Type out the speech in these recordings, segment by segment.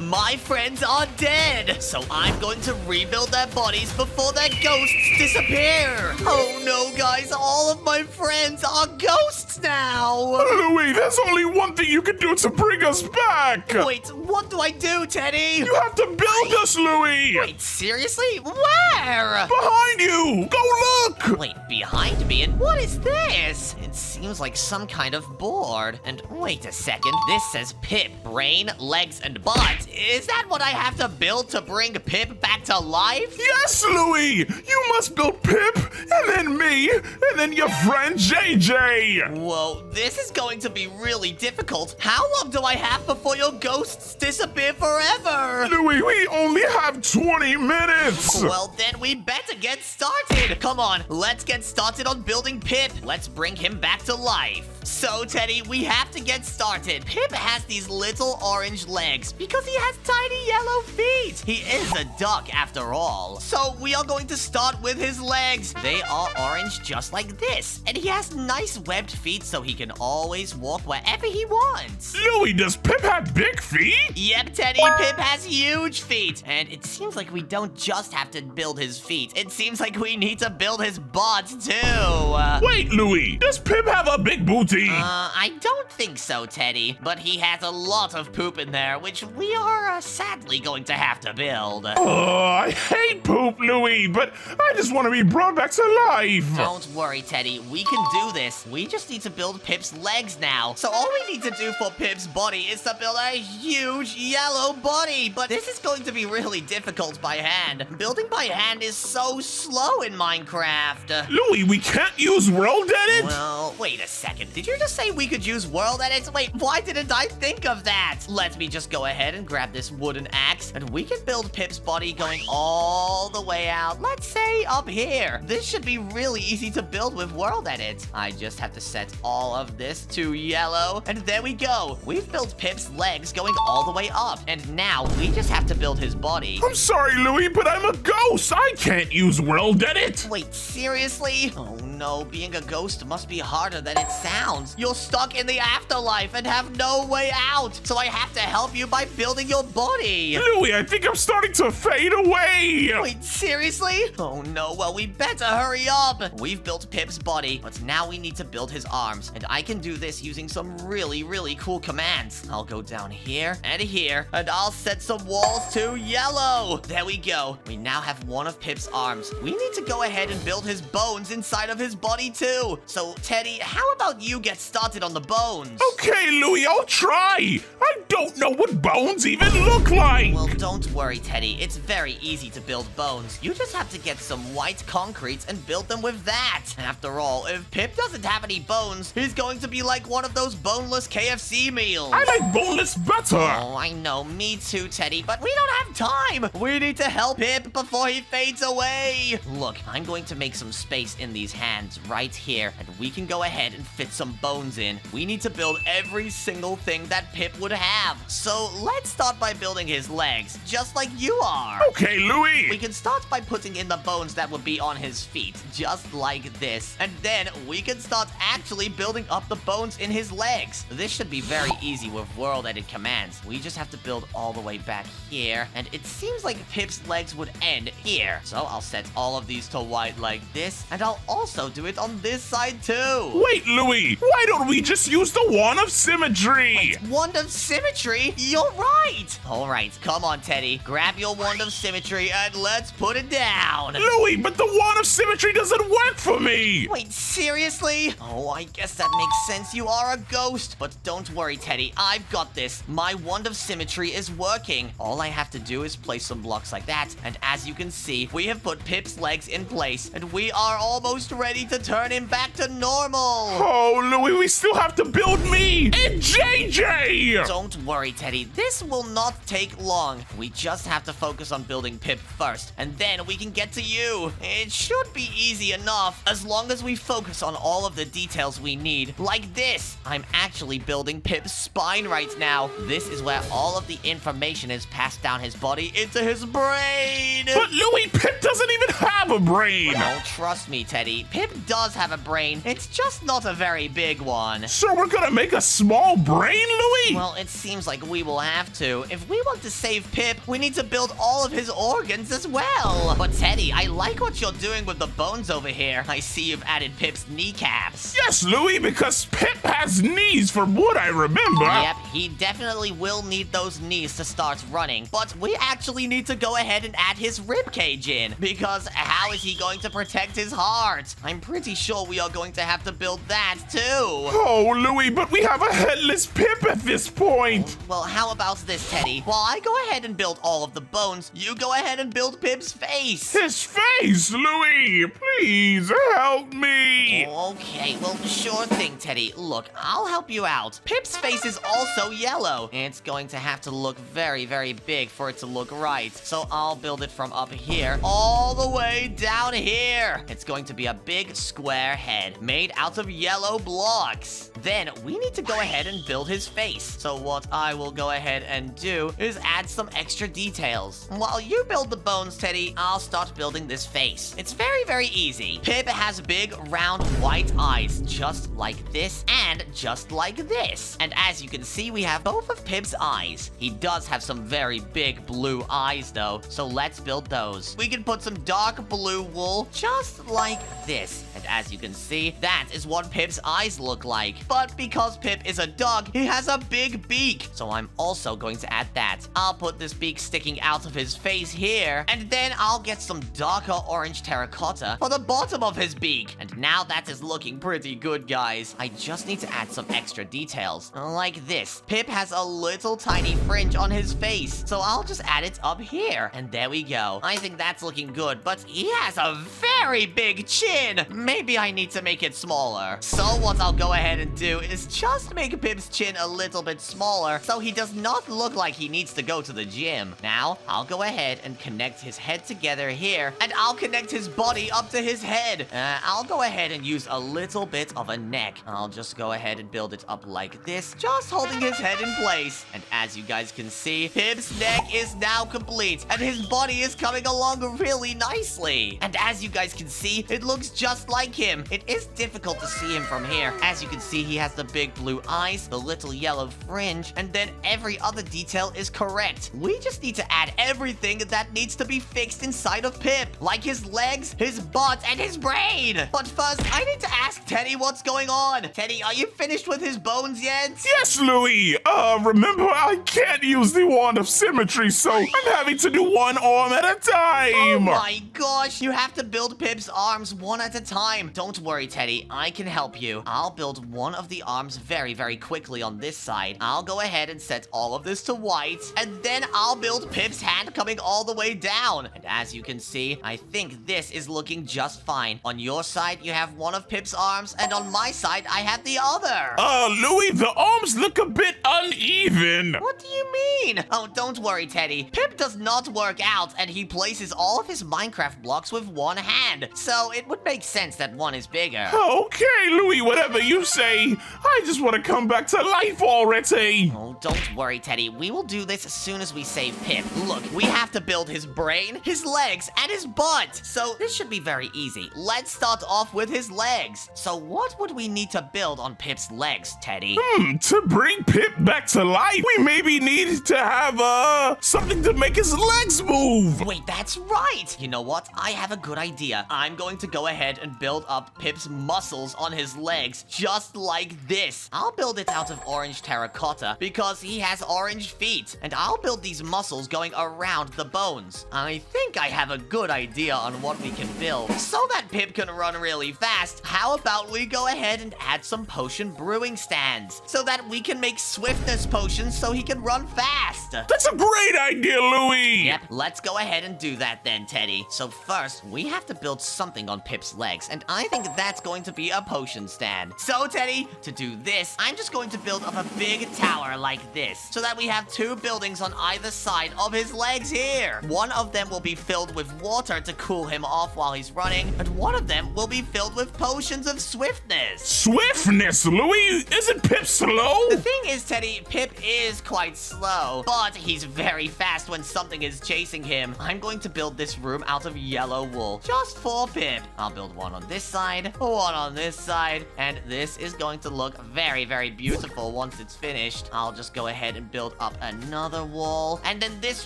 My friends are dead, so I'm going to rebuild their bodies before their ghosts disappear. Oh no, guys, all of my friends are ghosts now. Louie, there's only one thing you can do to bring us back. Wait, what do I do, Teddy? You have to build us, Louie. Wait, seriously? Where? Behind you. Go look. Wait, behind me? And what is this? It seems like some kind of board. And wait a second, this says Pip, brain, legs, and butt. Is that what I have to build to bring Pip back to life? Yes, Louie. You must build Pip, and then me, and then your friend JJ. Whoa, this is going to be really difficult. How long do I have before your ghosts disappear forever? Louie, we only have 20 minutes. Well, then we better get started. Come on, let's get started on building Pip. Let's bring him back to life. So, Teddy, we have to get started. Pip has these little orange legs because he has tiny yellow feet. He is a duck after all. So, we are going to start with his legs. They are orange just like this. And he has nice webbed feet so he can always walk wherever he wants. Louie, does Pip have big feet? Yep, Teddy, Pip has huge feet. And it seems like we don't just have to build his feet. It seems like we need to build his butt, too. Wait, Louie, does Pip have a big booty? I don't think so, Teddy. But he has a lot of poop in there, which we are sadly going to have to build. Oh, I hate poop, Louie, but I just want to be brought back to life. Don't worry, Teddy. We can do this. We just need to build Pip's legs now. So all we need to do for Pip's body is to build a huge yellow body. But this is going to be really difficult by hand. Building by hand is so slow in Minecraft. Louie, we can't use World Edit? Well, wait a second. Did you just say we could use world edits? Wait, why didn't I think of that? Let me just go ahead and grab this wooden axe, and we can build Pip's body going all the way out. Let's say up here. This should be really easy to build with world edit. I just have to set all of this to yellow, and there we go. We've built Pip's legs going all the way up, and now we just have to build his body. I'm sorry, Louie, but I'm a ghost. I can't use World Edit. Wait, seriously? Oh no, being a ghost must be harder than it sounds. You're stuck in the afterlife and have no way out, so I have to help you by building your body. Louie, I think I'm starting to fade away. Wait, seriously? Oh no, well we better hurry up. We've built Pip's body, but now we need to build his arms, and I can do this using some really cool commands. I'll go down here, and I'll set some walls to yellow. There we go. We now have one of Pip's arms. We need to go ahead and build his bones inside of his body too. So, Teddy, how about you get started on the bones? Okay, Louie, I'll try. I don't know what bones even look like. Well, don't worry, Teddy. It's very easy to build bones. You just have to get some white concrete and build them with that. After all, if Pip doesn't have any bones, he's going to be like one of those boneless KFC meals. I like boneless better. Oh, I know. Me too, Teddy. But we don't have time. We need to help Pip before he fades away. Look, I'm going to make some space in these hands right here, and we can go ahead and fit some bones in. We need to build every single thing that Pip would have. So let's start by building his legs, just like you are. Okay, Louie. We can start by putting in the bones that would be on his feet, just like this. And then we can start actually building up the bones in his legs. This should be very easy with world edit commands. We just have to build all the way back here, and it seems like Pip's legs would end here. So I'll set all of these to white like this, and I'll also do it on this side too. Wait, Louie, why don't we just use the wand of symmetry? Wand of symmetry? You're right. All right, come on, Teddy. Grab your wand of symmetry and let's put it down. Louie, but the wand of symmetry doesn't work for me. Wait, seriously? Oh, I guess that makes sense. You are a ghost. But don't worry, Teddy. I've got this. My wand of symmetry is working. All I have to do is place some blocks like that. And as you can see, we have put Pip's legs in place. And we are almost ready to turn him back to normal. Oh, Louie, we still have to build me and JJ. Don't worry, Teddy. This will not take long. We just have to focus on building Pip first. And then we can get to you. It should be easy enough as long as we focus on all of the details we need. Like this. I'm actually building Pip's spine right now. This is where all of the information is passed down his body into his brain. But Louie, Pip doesn't even have a brain. Don't trust me, Teddy. Pip Pip does have a brain. It's just not a very big one. So we're gonna make a small brain, Louie? Well, it seems like we will have to. If we want to save Pip, we need to build all of his organs as well. But Teddy, I like what you're doing with the bones over here. I see you've added Pip's kneecaps. Yes, Louie, because Pip has knees from what I remember. Yep, he definitely will need those knees to start running. But we actually need to go ahead and add his ribcage in, because how is he going to protect his heart? I'm pretty sure we are going to have to build that too. Oh, Louie, but we have a headless Pip at this point. Well, how about this, Teddy? While I go ahead and build all of the bones, you go ahead and build Pip's face. His face, Louie! Please help me! Okay, well, sure thing, Teddy. Look, I'll help you out. Pip's face is also yellow. It's going to have to look very, very big for it to look right. So I'll build it from up here all the way down here. It's going to be a big square head made out of yellow blocks. Then we need to go ahead and build his face. So what I will go ahead and do is add some extra details. While you build the bones, Teddy, I'll start building this face. It's very, very easy. Pip has big, round, white eyes, just like this and just like this. And as you can see, we have both of Pip's eyes. He does have some very big blue eyes, though, so let's build those. We can put some dark blue wool, just like this. And as you can see, that is what Pip's eyes look like. But because Pip is a dog, he has a big beak. So I'm also going to add that. I'll put this beak sticking out of his face here, and then I'll get some darker orange terracotta for the bottom of his beak. And now that is looking pretty good, guys. I just need to add some extra details, like this. Pip has a little tiny fringe on his face, so I'll just add it up here. And there we go. I think that's looking good, but he has a very big chin. Maybe I need to make it smaller. So what I'll go ahead and do is just make Pip's chin a little bit smaller so he does not look like he needs to go to the gym. Now, I'll go ahead and connect his head together here, and I'll connect his body up to his head. I'll go ahead and use a little bit of a neck. I'll just go ahead and build it up like this, just holding his head in place. And as you guys can see, Pip's neck is now complete, and his body is coming along really nicely. And as you guys can see, it looks just like him. It is difficult to see him from here. As you can see, he has the big blue eyes, the little yellow fringe, and then every other detail is correct. We just need to add everything that needs to be fixed inside of Pip, like his legs, his butt, and his brain. But first, I need to ask Teddy what's going on. Teddy, are you finished with his bones yet? Yes, Louie! Remember, I can't use the wand of symmetry, so I'm having to do one arm at a time! Oh my gosh, you have to build Pip's arms one at a time. Don't worry, Teddy, I can help you. I'll build one of the arms very, very quickly on this side. I'll go ahead and set all of this to white, and then I'll build Pip's hand coming all the way down. And as you can see, I think this is looking just fine. On your side, you have one of Pip's arms, and on my side, I have the other. Louie, the arms look a bit uneven. What do you mean? Oh, don't worry, Teddy. Pip does not work out, and he places all of his Minecraft blocks with one hand. So it would make sense that one is bigger. Okay, Louie, whatever you say. I just want to come back to life already. Oh, don't worry, Teddy. We will do this as soon as we save Pip. Look, we have to build his brain, his legs, and his butt. So this should be very easy. Let's start off with his legs. So what would we need to build on Pip's legs, Teddy? To bring Pip back to life, we maybe need to have, something to make his legs move. Wait, that's right. You know what? I have a good idea. I'm going to go ahead and build up Pip's muscles on his legs, just like this. I'll build it out of orange terracotta because he has orange feet, and I'll build these muscles going around the bones. I think I have a good idea on what we can build. So that Pip can run really fast, how about we go ahead and add some potion brewing stands so that we can make swiftness potions so he can run fast. That's a great idea, Louie. Yep, let's go ahead and do that then, Teddy. So first, we have to build something on Pip's legs, and I think that's going to be a potion stand. So, Teddy, to do this, I'm just going to build up a big tower like this, so that we have two buildings on either side of his legs here. One of them will be filled with water to cool him off while he's running, and one of them will be filled with potions of swiftness. Swiftness, Louie? Isn't Pip slow? The thing is, Teddy, Pip is quite slow, but he's very fast when something is chasing him. I'm going to build this room out of yellow wool, just for Pip. I'll build build one on this side, one on this side, and this is going to look very, very beautiful once it's finished. I'll just go ahead and build up another wall, and then this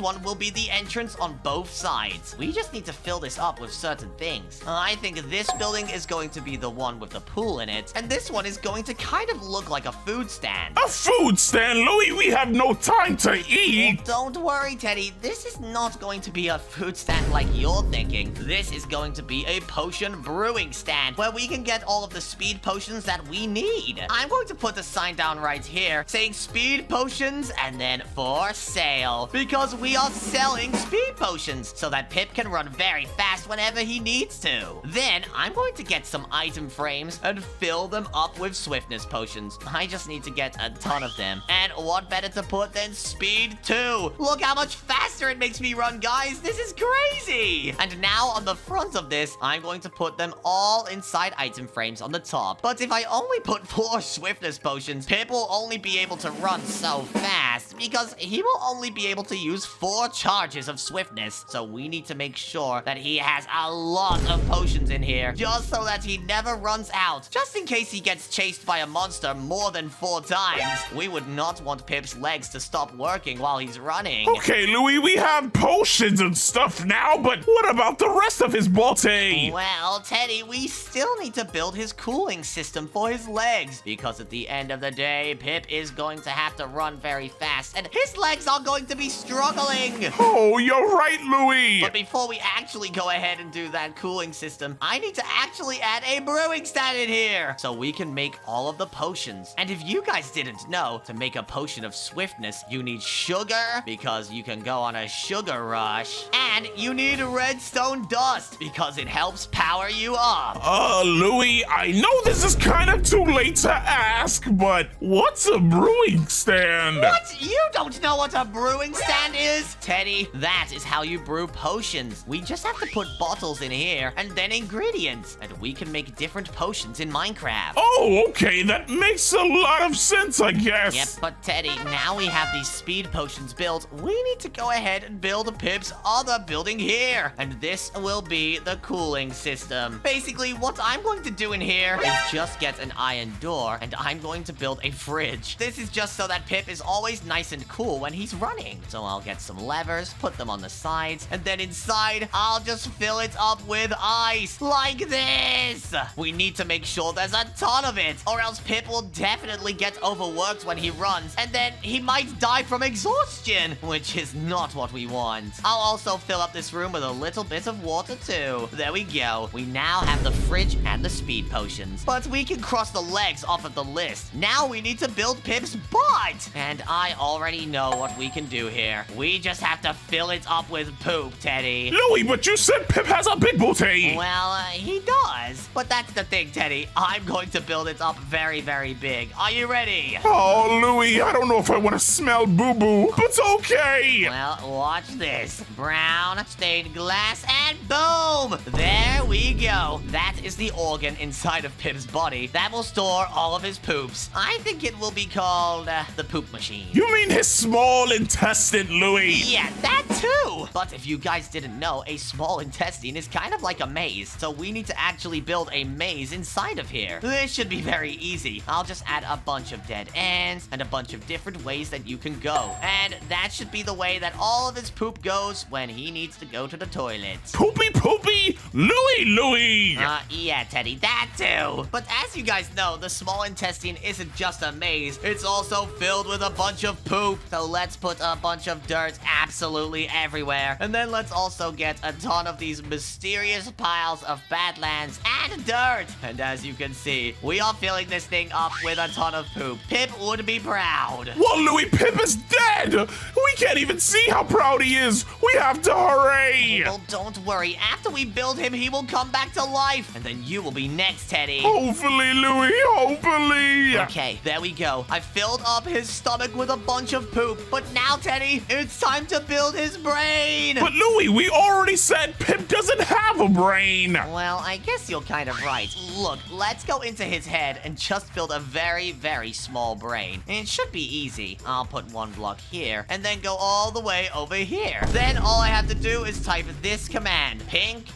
one will be the entrance on both sides. We just need to fill this up with certain things. I think this building is going to be the one with the pool in it, and this one is going to kind of look like a food stand. A food stand, Louie? We have no time to eat. Well, don't worry, Teddy. This is not going to be a food stand like you're thinking. This is going to be a potion brewing stand where we can get all of the speed potions that we need. I'm going to put the sign down right here saying speed potions and then for sale, because we are selling speed potions so that Pip can run very fast whenever he needs to. Then I'm going to get some item frames and fill them up with swiftness potions. I just need to get a ton of them. And what better to put than speed 2? Look how much faster it makes me run, guys. This is crazy. And now on the front of this, I'm going to put them all inside item frames on the top. But if I only put 4 swiftness potions, Pip will only be able to run so fast because he will only be able to use 4 charges of swiftness. So we need to make sure that he has a lot of potions in here just so that he never runs out. Just in case he gets chased by a monster more than 4 times. We would not want Pip's legs to stop working while he's running. Okay, Louie, we have potions and stuff now, but what about the rest of his body? Well, Teddy, we still need to build his cooling system for his legs, because at the end of the day, Pip is going to have to run very fast, and his legs are going to be struggling. Oh, you're right, Louie. But before we actually go ahead and do that cooling system, I need to actually add a brewing stand in here so we can make all of the potions. And if you guys didn't know, to make a potion of swiftness, you need sugar, because you can go on a sugar rush. And you need redstone dust, because it helps power you up. Louie, I know this is kind of too late to ask, but what's a brewing stand? What? You don't know what a brewing stand is? Teddy, that is how you brew potions. We just have to put bottles in here and then ingredients, and we can make different potions in Minecraft. Oh, okay, that makes a lot of sense, I guess. Yep, but Teddy, now we have these speed potions built, we need to go ahead and build Pip's other building here. And this will be the cooling system. Basically, what I'm going to do in here is just get an iron door, and I'm going to build a fridge. This is just so that Pip is always nice and cool when he's running. So I'll get some levers, put them on the sides, and then inside, I'll just fill it up with ice, like this. We need to make sure there's a ton of it, or else Pip will definitely get overworked when he runs, and then he might die from exhaustion, which is not what we want. I'll also fill up this room with a little bit of water too. There we go. We now have the fridge and the speed potions, but we can cross the legs off of the list. Now we need to build Pip's butt, and I already know what we can do here. We just have to fill it up with poop, Teddy. Louie, but you said Pip has a big booty. Well, he does. But that's the thing, Teddy. I'm going to build it up very, very big. Are you ready? Oh, Louie, I don't know if I want to smell boo-boo, but okay. Well, watch this. Brown, stained glass, and boom! There we go. That is the organ inside of Pip's body that will store all of his poops. I think it will be called the poop machine. You mean his small intestine, Louie? Yeah, that too! But if you guys didn't know, a small intestine is kind of like a maze, so we need to actually build a maze inside of here. This should be very easy. I'll just add a bunch of dead ends and a bunch of different ways that you can go. And that should be the way that all of his poop goes when he needs to go to the toilet. Poopy poopy, Louie! Yeah, Teddy, that too. But as you guys know, the small intestine isn't just a maze. It's also filled with a bunch of poop. So let's put a bunch of dirt absolutely everywhere. And then let's also get a ton of these mysterious piles of badlands and dirt. And as you can see, we are filling this thing up with a ton of poop. Pip would be proud. Well, Louie, Pip is dead! We can't even see how proud he is! We have to hurry! Well, don't worry. After we build him, he will come back to life. And then you will be next, Teddy. Hopefully, Louie, hopefully! Okay, there we go. I filled up his stomach with a bunch of poop. But now, Teddy, it's time to build his brain. But Louie, we already said Pip doesn't have a brain! Well, I guess you're kind of right. Look, let's go into his head and just build a very, very small brain. It should be easy. I'll put one block here and then go all the way over here. Then all I have to do is type this command, pink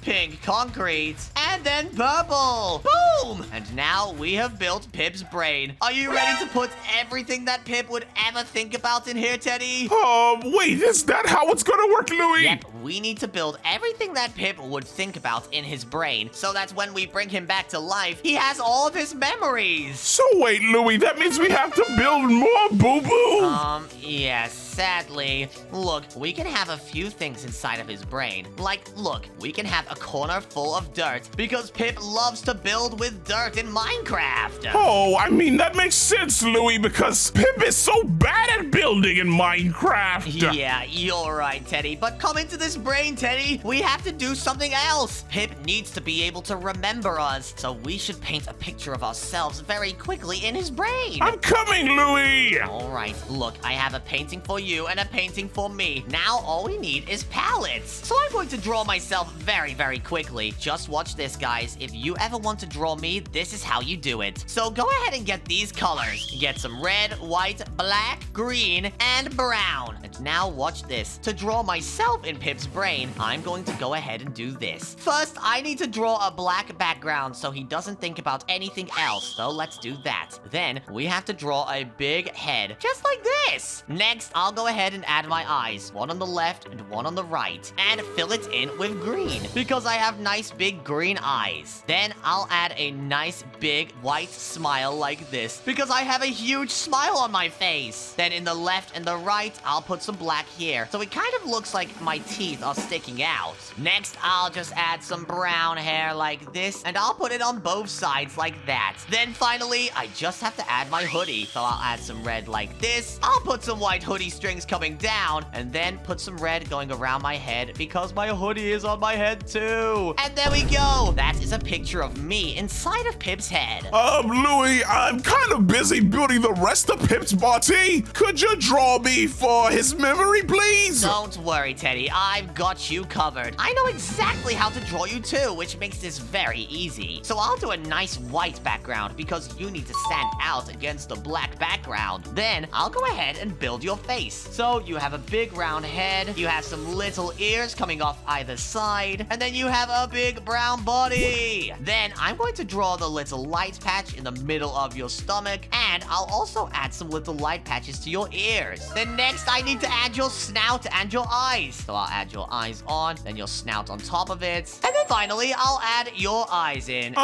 concrete, and and then purple. Boom! And now we have built Pip's brain. Are you ready to put everything that Pip would ever think about in here, Teddy? Wait, is that how it's gonna work, Louie? Yep, we need to build everything that Pip would think about in his brain, so that when we bring him back to life, he has all of his memories. So wait, Louie, that means we have to build more boo-boo? Yes, sadly. Look, we can have a few things inside of his brain. Like, look, we can have a corner full of dirt, because Pip loves to build with dirt in Minecraft. Oh, I mean, that makes sense, Louie, because Pip is so bad at building in Minecraft. Yeah, you're right, Teddy. But come into this brain, Teddy. We have to do something else. Pip needs to be able to remember us, so we should paint a picture of ourselves very quickly in his brain. I'm coming, Louie. All right, look, I have a painting for you and a painting for me. Now all we need is palettes. So I'm going to draw myself very, very quickly. Just watch this, guys. If you ever want to draw me, this is how you do it. So go ahead and get these colors. Get some red, white, black, green, and brown. And now watch this. To draw myself in Pip's brain, I'm going to go ahead and do this. First, I need to draw a black background so he doesn't think about anything else. So let's do that. Then we have to draw a big head, just like this. Next, I'll go ahead and add my eyes, one on the left and one on the right, and fill it in with green because I have nice big green eyes. Then I'll add a nice big white smile like this because I have a huge smile on my face. Then in the left and the right, I'll put some black here so it kind of looks like my teeth are sticking out. Next, I'll just add some brown hair like this, and I'll put it on both sides like that. Then finally, I just have to add my hoodie. So I'll add some red like this. I'll put some white hoodie strings coming down, and then put some red going around my head because my hoodie is on my head too. And there we go. That is a picture of me inside of Pip's head. Louie, I'm kind of busy building the rest of Pip's body. Could you draw me for his memory, please? Don't worry, Teddy. I've got you covered. I know exactly how to draw you too, which makes this very easy. So I'll do a nice white background because you need to stand out against the black background. Then I'll go ahead and build your face. So you have a big round head, you have some little ears coming off either side, and then you have a big brown body. Then I'm going to draw the little light patch in the middle of your stomach, and I'll also add some little light patches to your ears. Then next I need to add your snout and your eyes. So I'll add your eyes on, then your snout on top of it, and then finally I'll add your eyes in.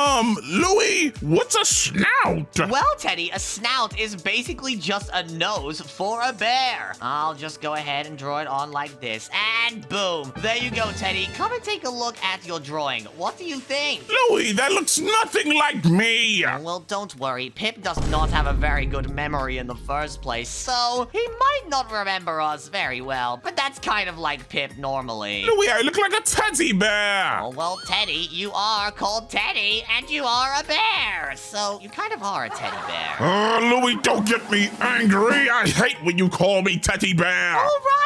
Louie, what's a snout? Well, Teddy, a snout is basically just a nose for a bear. I'll just go ahead and draw it on like this, and boom. There you go, Teddy. Come and take a look at your drawing. What do you think? Louie, that looks nothing like me. Well, don't worry. Pip does not have a very good memory in the first place, so he might not remember us very well. But that's kind of like Pip normally. Louie, I look like a teddy bear. Oh, well, Teddy, you are called Teddy, and you are a bear. So you kind of are a teddy bear. Louie, don't get me angry. I hate when you call me teddy bear. All right.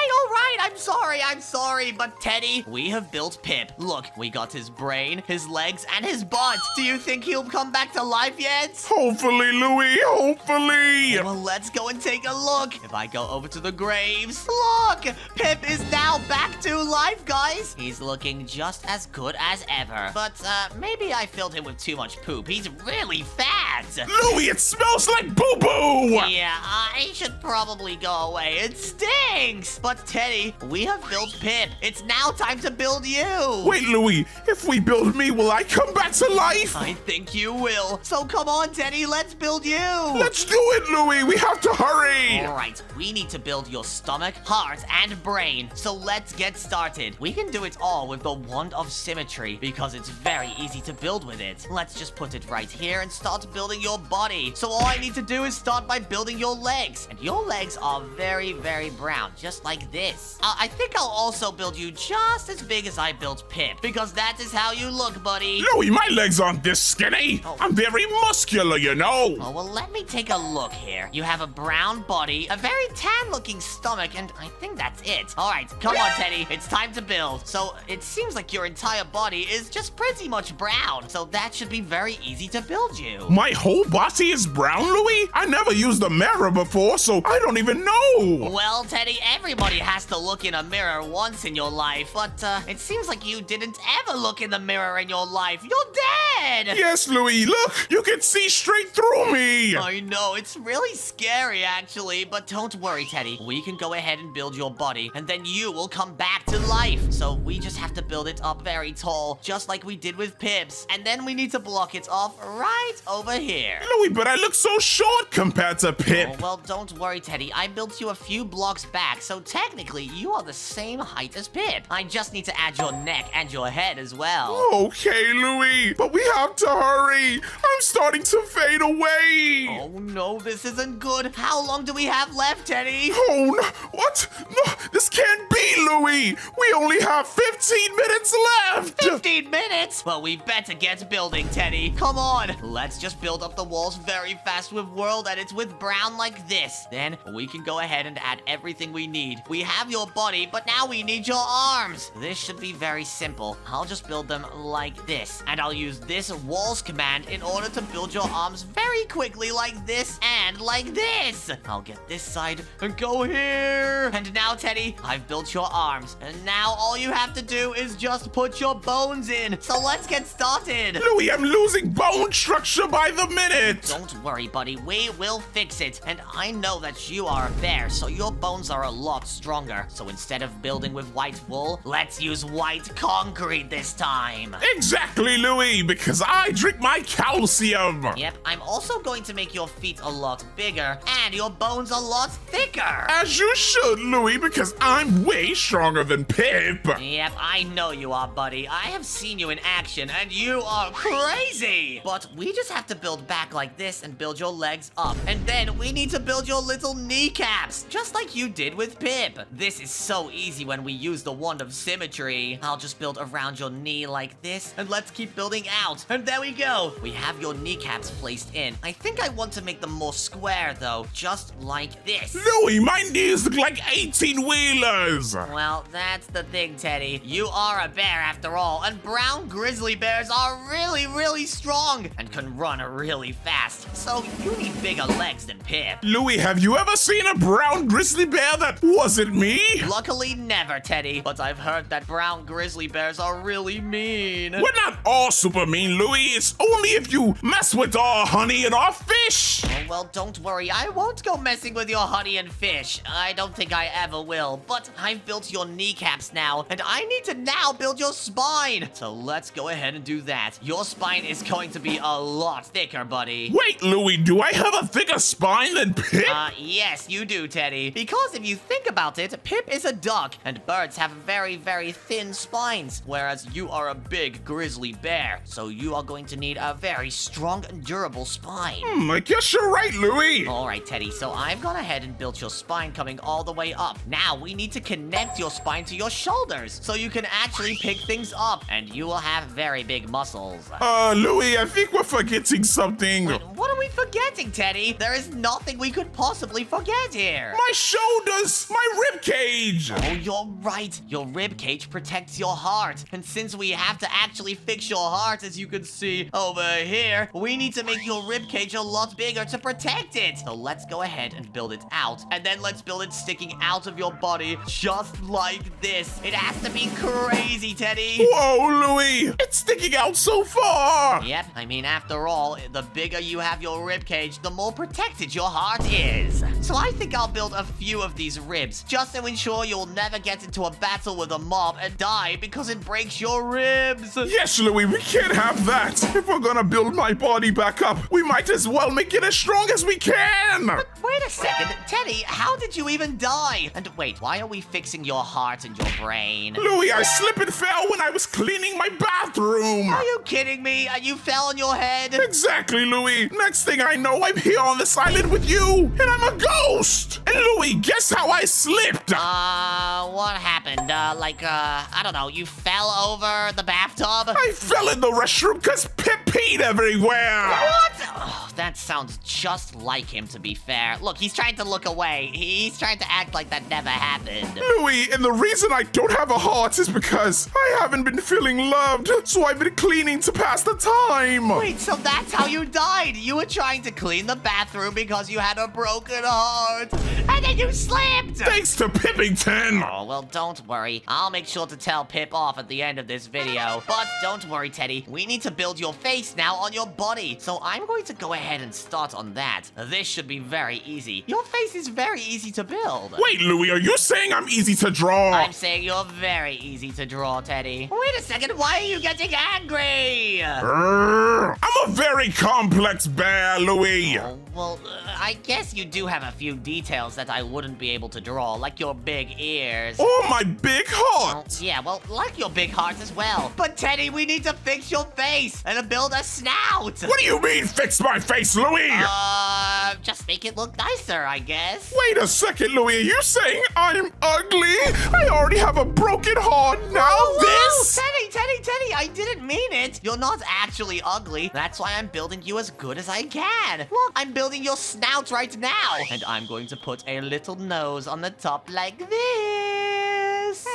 I'm sorry. But Teddy, we have built Pip. Look, we got his brain, his legs, and his butt. Do you think he'll come back to life yet? Hopefully, Louie, hopefully. Well, let's go and take a look. If I go over to the graves, look, Pip is now back to life, guys. He's looking just as good as ever. But maybe I filled him with too much poop. He's really fat. Louie, it smells like boo-boo. Yeah, I should probably go away. It stinks. But Teddy, we have built Pip. It's now time to build you. Wait, Louie, if we build me, will I come back to life? I think you will. So come on, Teddy, let's build you. Let's do it, Louie. We have to hurry. All right, we need to build your stomach, heart, and brain. So let's get started. We can do it all with the Wand of Symmetry because it's very easy to build with it. Let's just put it right here and start building your body. So all I need to do is start by building your legs. And your legs are very, very brown, just like this. I think I'll also build you just as big as I built Pip because that is how you look, buddy. Louie, my legs aren't this skinny. Oh. I'm very muscular, you know. Oh, well, let me take a look here. You have a brown body, a very tan-looking stomach, and I think that's it. All right, come on, Teddy. It's time to build. So it seems like your entire body is just pretty much brown, so that should be very easy to build you. My whole body is brown, Louie? I never used a mirror before, so I don't even know. Well, Teddy, everybody has to look in a mirror mirror once in your life, but it seems like you didn't ever look in the mirror in your life. You're dead! Yes, Louie, look! You can see straight through me! I know, it's really scary actually, but don't worry, Teddy. We can go ahead and build your body, and then you will come back to life. So we just have to build it up very tall, just like we did with Pip's. And then we need to block it off right over here. Louie, but I look so short compared to Pip. Oh, well, don't worry, Teddy. I built you a few blocks back, so technically you are the same height as Pip. I just need to add your neck and your head as well. Okay, Louie, but we have to hurry. I'm starting to fade away. Oh no, this isn't good. How long do we have left, Teddy? Oh, no. What? No, this can't be, Louie. We only have 15 minutes left. 15 minutes? Well, we better get building, Teddy. Come on. Let's just build up the walls very fast with world edits with brown like this. Then we can go ahead and add everything we need. We have your body, but now we need your arms. This should be very simple. I'll just build them like this. And I'll use this walls command in order to build your arms very quickly like this and like this. I'll get this side and go here. And now, Teddy, I've built your arms. And now all you have to do is just put your bones in. So let's get started. Louie, I'm losing bone structure by the minute. Don't worry, buddy. We will fix it. And I know that you are a bear, so your bones are a lot stronger. So instead of building with white wool, let's use white concrete this time. Exactly, Louie, because I drink my calcium. Yep, I'm also going to make your feet a lot bigger and your bones a lot thicker. As you should, Louie, because I'm way stronger than Pip. Yep, I know you are, buddy. I have seen you in action, and you are crazy. But we just have to build back like this and build your legs up. And then we need to build your little kneecaps, just like you did with Pip. This is so easy when we use the wand of symmetry. I'll just build around your knee like this, and let's keep building out. And there we go. We have your kneecaps placed in. I think I want to make them more square, though, just like this. Louie, my knees look like 18-wheelers. Well, that's the thing, Teddy. You are a bear after all, and brown grizzly bears are really, really strong and can run really fast. So you need bigger legs than Pip. Louie, have you ever seen a brown grizzly bear that wasn't me? Luckily, never, Teddy. But I've heard that brown grizzly bears are really mean. We're not all super mean, Louie. It's only if you mess with our honey and our fish. Oh, well, don't worry. I won't go messing with your honey and fish. I don't think I ever will. But I've built your kneecaps now, and I need to now build your spine. So let's go ahead and do that. Your spine is going to be a lot thicker, buddy. Wait, Louie, do I have a thicker spine than Pip? Yes, you do, Teddy. Because if you think about it, Pip is a duck, and birds have very, very thin spines, whereas you are a big grizzly bear. So you are going to need a very strong and durable spine. I guess you're right, Louie. All right, Teddy, so I've gone ahead and built your spine coming all the way up. Now we need to connect your spine to your shoulders so you can actually pick things up, and you will have very big muscles. Louie, I think we're forgetting something. Wait, what are we forgetting, Teddy? There is nothing we could possibly forget here. My shoulders! My rib cage! Oh, you're right. Your rib cage protects your heart. And since we have to actually fix your heart, as you can see over here, we need to make your rib cage a lot bigger to protect it. So let's go ahead and build it out. And then let's build it sticking out of your body just like this. It has to be crazy, Teddy. Whoa, Louie! It's sticking out so far! Yep, I mean, after all, the bigger you have your rib cage, the more protected your heart is. So I think I'll build a few of these ribs, just to ensure you'll never get into a battle with a mob and die because it breaks your ribs. Yes, Louie, we can't have that. If we're gonna build my body back up, we might as well make it as strong as we can. But wait a second, Teddy, how did you even die? And wait, why are we fixing your heart and your brain? Louie, I slipped and fell when I was cleaning my bathroom. Are you kidding me? You fell on your head? Exactly, Louie. Next thing I know, I'm here on this island with you, and I'm a ghost. And Louie, guess how I slipped? What happened? I don't know, you fell over the bathtub? I fell in the restroom because Pip peed everywhere. What? Oh, that sounds just like him, to be fair. Look, he's trying to look away. He's trying to act like that never happened. Louie, and the reason I don't have a heart is because I haven't been feeling loved, so I've been cleaning to pass the time. Wait, so that's how you died? You were trying to clean the bathroom because you had a broken heart. and then you slipped! Thanks to Pippington! Oh, well, don't worry. I'll make sure to tell Pip off at the end of this video. But don't worry, Teddy. We need to build your face now on your body. So I'm going to go ahead and start on that. This should be very easy. Your face is very easy to build. Wait, Louie, are you saying I'm easy to draw? I'm saying you're very easy to draw, Teddy. Wait a second, why are you getting angry? I'm a very complex bear, Louie. Oh, well, I guess you do have a few details that I wouldn't be able to draw, like your big ears. Oh, my big heart. Oh, yeah, well, like your big heart as well. But Teddy, we need to fix your face and build a snout. What do you mean, fix my face, Louie? Just make it look nicer, I guess. Wait a second, Louie. Are you saying I'm ugly? I already have a broken heart. Now Whoa, this? Teddy, I didn't mean it. You're not actually ugly. That's why I'm building you as good as I can. Look, I'm building your snout right now. And I'm going to put a little nose on the top like this.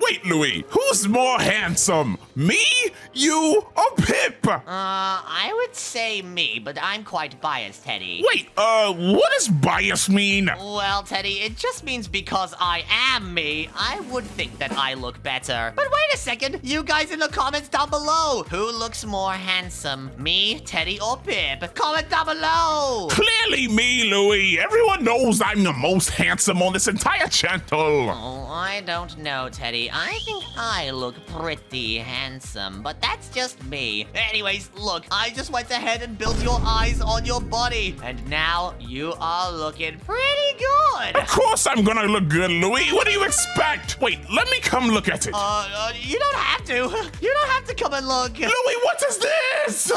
Wait, Louie. Who's more handsome? Me, you, or Pip? I would say me, but I'm quite biased, Teddy. Wait, what does bias mean? Well, Teddy, it just means because I am me, I would think that I look better. But wait a second, you guys in the comments down below, who looks more handsome, me, Teddy, or Pip? Comment down below. Clearly me, Louie. Everyone knows I'm the most handsome on this entire channel. Oh, I don't know, Teddy. I think I look pretty handsome, but that's just me. Anyways, look, I just went ahead and built your eyes on your body, and now you are looking pretty good. Of course I'm gonna look good, Louie. What do you expect? Wait, let me come look at it. You don't have to. You don't have to come and look. Louie, what is this?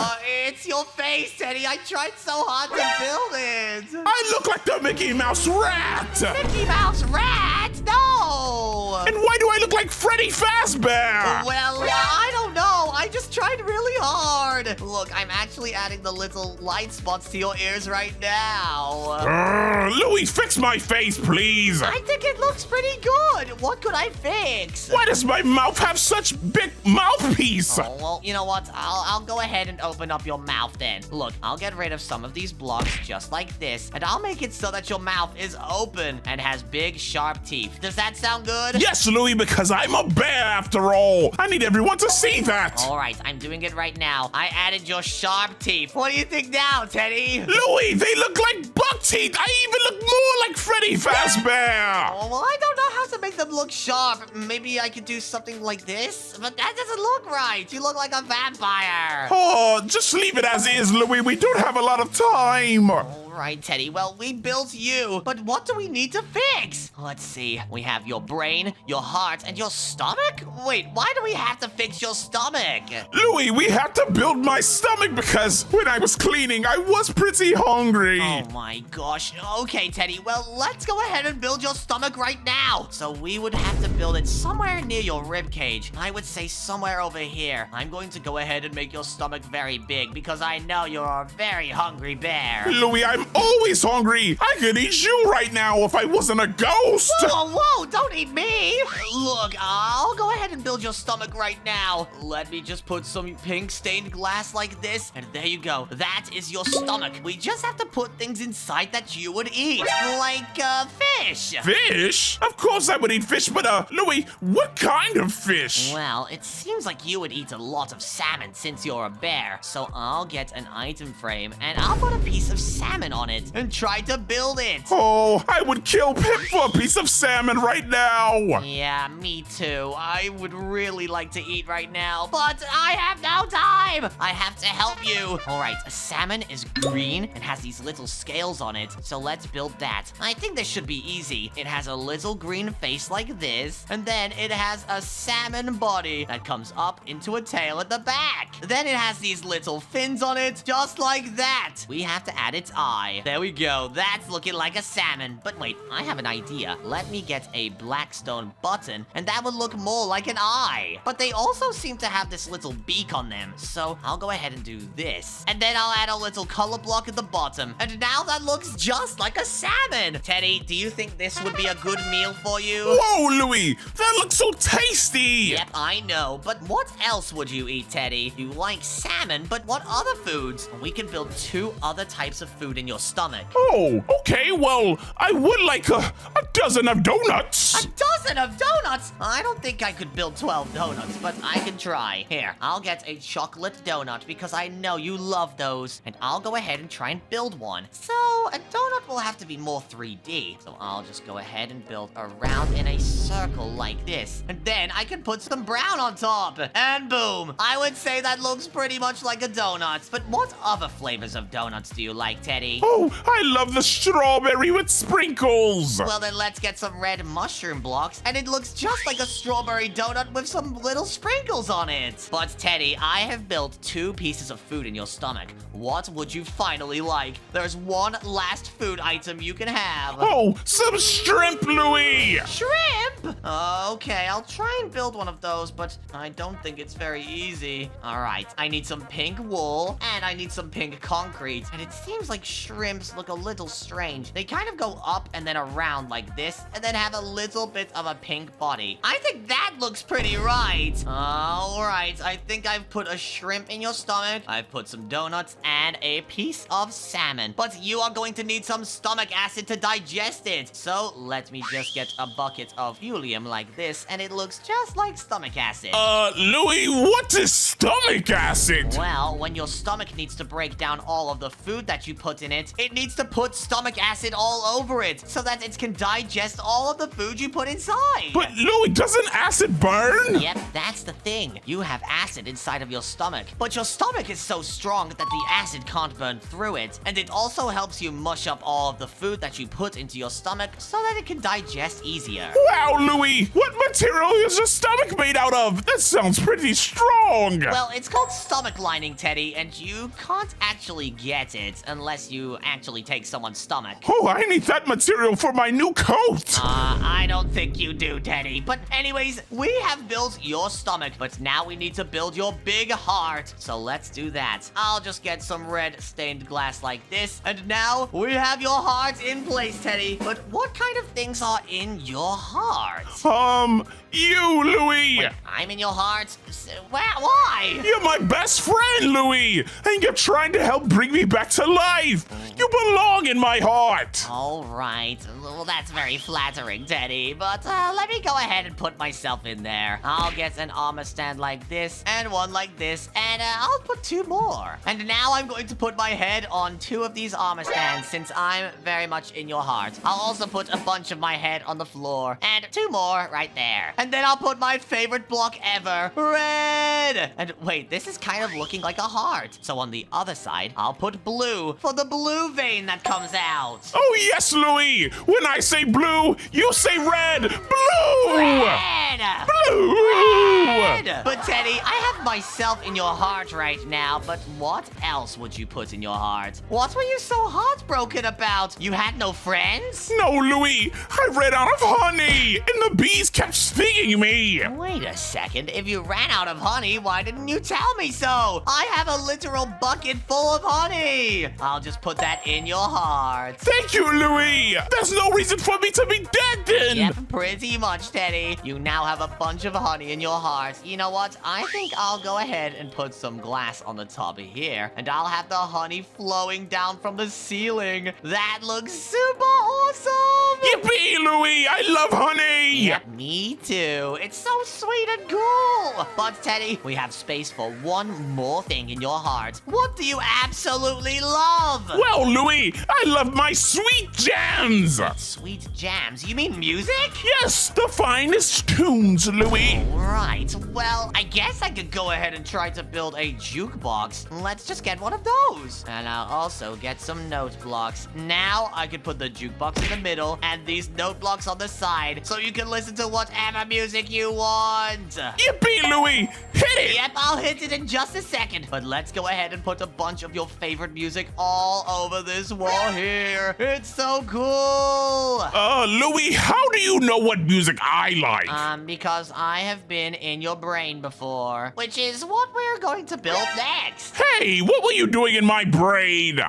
It's your face, Teddy. I tried so hard to build it. I look like the Mickey Mouse rat. Mickey Mouse rat? No. And why do I look like Freddy Fazbear? Well, I don't know. I just tried really hard. Look, I'm actually adding the little light spots to your ears right now. Louie, fix my face, please. I think it looks pretty good. What could I fix? Why does my mouth have such big mouthpiece? Oh, well, you know what? I'll go ahead and open up your mouth then. Look, I'll get rid of some of these blocks just like this, and I'll make it so that your mouth is open and has big, sharp teeth. Does that sound good? Yes, Louie, because I'm a bear after all. I need everyone to see that. All right, I'm doing it right now. I added your sharp teeth. What do you think now, Teddy? Louie, they look like buck teeth. I even look more like Freddy Fazbear. Oh, well, I don't know how to make them look sharp. Maybe I could do something like this, but that doesn't look right. You look like a vampire. Oh, just leave it as is, Louie. We don't have a lot of time. All right, Teddy. Well, we built you, but what do we need to fix? Let's see. We have your brain, your heart, and your stomach? Wait, why do we have to fix your stomach? Louie, we had to build my stomach because when I was cleaning, I was pretty hungry. Oh my gosh. Okay, Teddy. Well, let's go ahead and build your stomach right now. So we would have to build it somewhere near your rib cage. I would say somewhere over here. I'm going to go ahead and make your stomach very big because I know you're a very hungry bear. Louie, I'm always hungry. I could eat you right now if I wasn't a ghost. Whoa, don't eat me. Look, I'll go ahead and build your stomach right now. Let me just put some pink stained glass like this, and there you go. That is your stomach. We just have to put things inside that you would eat, like fish. Fish? Of course I would eat fish, but Louie, what kind of fish? Well, it seems like you would eat a lot of salmon since you're a bear. So I'll get an item frame, and I'll put a piece of salmon on it and try to build it. Oh, I would kill Pip for a piece of salmon right now. Yeah, me too. I would really like to eat right now, but I have no time. I have to help you. All right, a salmon is green and has these little scales on it, so let's build that. I think this should be easy. It has a little green face like this, and then it has a salmon body that comes up into a tail at the back. Then it has these little fins on it, just like that. We have to add its eye. There we go. That's looking like a salmon. But wait, I have an idea. Let me get a blackstone button, and that would look more like an eye. But they also seem to have this little beak on them, so I'll go ahead and do this. And then I'll add a little color block at the bottom, and now that looks just like a salmon. Teddy, do you think this would be a good meal for you? Whoa, Louie, that looks so tasty. Yep, I know, but what else would you eat, Teddy? You like salmon, but what other foods? We can build 2 other types of food in your stomach. Oh, okay, well, I would like a dozen of donuts. A dozen of donuts? I don't think I could build 12 donuts, but I can try. Here, I'll get a chocolate donut because I know you love those. And I'll go ahead and try and build one. So, a donut will have to be more 3D. So I'll just go ahead and build a round in a circle like this. And then I can put some brown on top. And boom. I would say that looks pretty much like a donut. But what other flavors of donuts do you like, Teddy? Oh, I love the strawberry with sprinkles. Well, then let's get some red mushroom blocks, and it looks just like a strawberry donut with some little sprinkles on it. But Teddy, I have built 2 pieces of food in your stomach. What would you finally like? There's one last food item you can have. Oh, some shrimp, Louie. Shrimp? Okay, I'll try and build one of those, but I don't think it's very easy. All right, I need some pink wool, and I need some pink concrete. And it seems like shrimps look a little strange. They kind of go up and then around like this, and then have a little bit of a pink body. I think that looks pretty right. All right, I think I've put a shrimp in your stomach. I've put some donuts and a piece of salmon. But you are going to need some stomach acid to digest it. So let me just get a bucket of helium like this, and it looks just like stomach acid. Louie, what is stomach acid? Well, when your stomach needs to break down all of the food that you put in it, it needs to put stomach acid all over it so that it can digest all of the food you put inside. But Louie, doesn't acid burn? Yep, that's the thing. You have acid inside of your stomach, but your stomach is so strong that the acid can't burn through it, and it also helps you mush up all of the food that you put into your stomach so that it can digest easier. Wow, Louie, what material is your stomach made out of? That sounds pretty strong. Well, it's called stomach lining, Teddy, and you can't actually get it unless you actually take someone's stomach. Oh, I need that material for my new coat. I don't think you do, Teddy. But anyways, we have built your stomach, but now we need to build your big heart. So let's do that. I'll just get some red stained glass like this. And now we have your heart in place, Teddy. But what kind of things are in your heart? You, Louie. Wait, I'm in your heart? Why? You're my best friend, Louie, and you're trying to help bring me back to life. You belong in my heart. All right. Well, that's very flattering, Teddy. But let me go ahead and put myself in there. I'll get an armor stand like this and one like this, and I'll put 2 more. And now I'm going to put my head on 2 of these armor stands since I'm very much in your heart. I'll also put a bunch of my head on the floor and 2 more right there. And then I'll put my favorite block ever, red. And wait, this is kind of looking like a heart. So on the other side, I'll put blue for the blue vein that comes out. Oh, yes, Louie. When I say blue, you say red. Blue! Red! Blue! Red! But Teddy, I have myself in your heart right now, but what else would you put in your heart? What were you so heartbroken about? You had no friends? No, Louie. I ran out of honey, and the bees kept stinging me. Wait a second. If you ran out of honey, why didn't you tell me so? I have a literal bucket full of honey. I'll just put that in your heart. Thank you, Louie. There's no reason for me to be dead then. Yep, pretty much, Teddy. You now have a bunch of honey in your heart. You know what? I think I'll go ahead and put some glass on the top of here, and I'll have the honey flowing down from the ceiling. That looks super awesome! Yippee, Louie! I love honey! Yep, me too. It's so sweet and cool. But Teddy, we have space for one more thing in your heart. What do you absolutely love? Well, Louie, I love my sweet jams! Sweet jams? You mean music? Yes, the finest tunes, Louie. Right. Well, I guess I could go ahead and try to build a jukebox. Let's just get one of those. And I'll also get some note blocks. Now I can put the jukebox in the middle and these note blocks on the side so you can listen to whatever music you want. Yippee, Louie! Hit it! Yep, I'll hit it in just a second. But let's go ahead and put a bunch of your favorite music all over this wall here. It's so cool. Louie, how do you know what music I like? Because I have been in your brain before, which is what we're going to build next. Hey, what were you doing in my brain?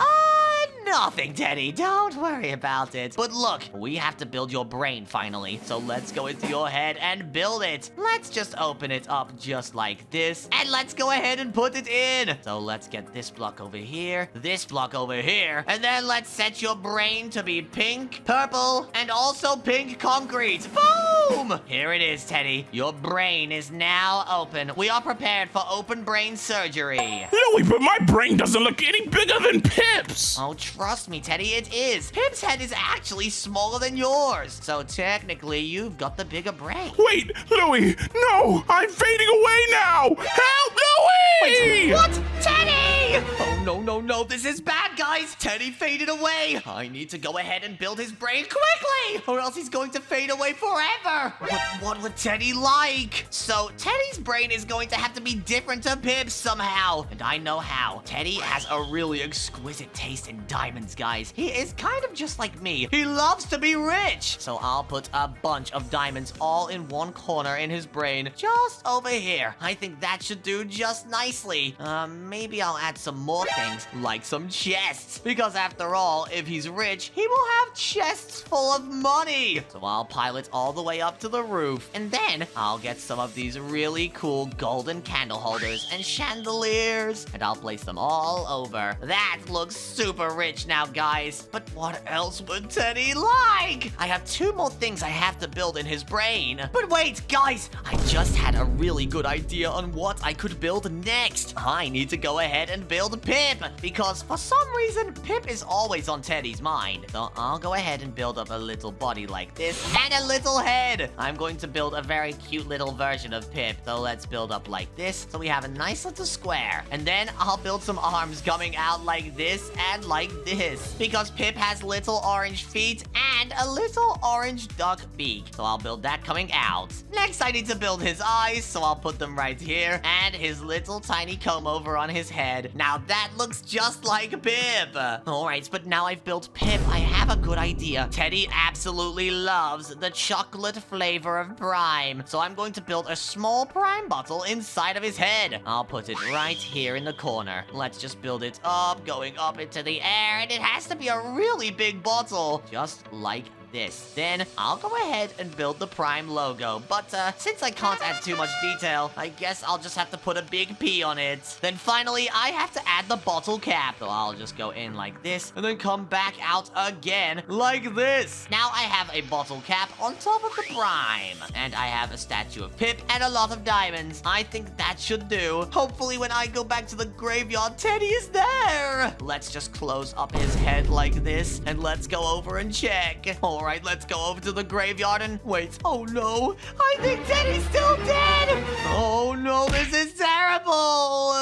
Nothing, Teddy. Don't worry about it. But look, we have to build your brain finally. So let's go into your head and build it. Let's just open it up just like this. And let's go ahead and put it in. So let's get this block over here, this block over here. And then let's set your brain to be pink, purple, and also pink concrete. Boom! Here it is, Teddy. Your brain is now open. We are prepared for open brain surgery. Louie, but my brain doesn't look any bigger than Pip's. Oh, trust me, Teddy, it is. Pip's head is actually smaller than yours. So technically, you've got the bigger brain. Wait, Louie, no, I'm fading away now. Help, Louie! Wait, what? Teddy! Oh, no, no, no. This is bad, guys. Teddy faded away. I need to go ahead and build his brain quickly, or else he's going to fade away forever. But what would Teddy like? So Teddy's brain is going to have to be different to Pip's somehow. And I know how. Teddy has a really exquisite taste in diamonds, guys. He is kind of just like me. He loves to be rich. So I'll put a bunch of diamonds all in one corner in his brain, just over here. I think that should do just nicely. Maybe I'll add some more things, like some chests. Because after all, if he's rich, he will have chests full of money. So I'll pile it all the way up to the roof. And then I'll get some of these really cool golden candle holders and chandeliers. And I'll place them all over. That looks super rich now, guys. But what else would Teddy like? I have 2 more things I have to build in his brain. But wait, guys, I just had a really good idea on what I could build next. I need to go ahead and build Pip, because for some reason, Pip is always on Teddy's mind. So I'll go ahead and build up a little body like this and a little head. I'm going to build a very cute little version of Pip. So let's build up like this, so we have a nice little square. And then I'll build some arms coming out like this and like this, because Pip has little orange feet and a little orange duck beak. So I'll build that coming out. Next, I need to build his eyes, so I'll put them right here, and his little tiny comb over on his head. Now that looks just like Pip. Alright, but now I've built Pip, I have a good idea. Teddy absolutely loves the chocolate flavor of Prime, so I'm going to build a small Prime bottle inside of his head. I'll put it right here in the corner. Let's just build it up, going up into the air, and it has to be a really big bottle, just like this. Then I'll go ahead and build the Prime logo, but since I can't add too much detail, I guess I'll just have to put a big P on it. Then finally, I have to add the bottle cap, so I'll just go in like this, and then come back out again like this. Now I have a bottle cap on top of the Prime, and I have a statue of Pip and a lot of diamonds. I think that should do. Hopefully when I go back to the graveyard, Teddy is there. Let's just close up his head like this, and let's go over and check. Alright, let's go over to the graveyard and wait. Oh no, I think Teddy's still dead. Oh no, this is terrible.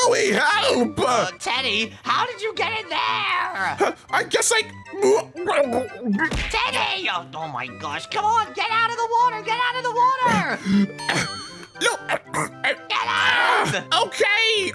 Louie, help! Teddy, how did you get in there? I guess Teddy! Oh my gosh, come on, get out of the water, get out of the water! Get out! Okay!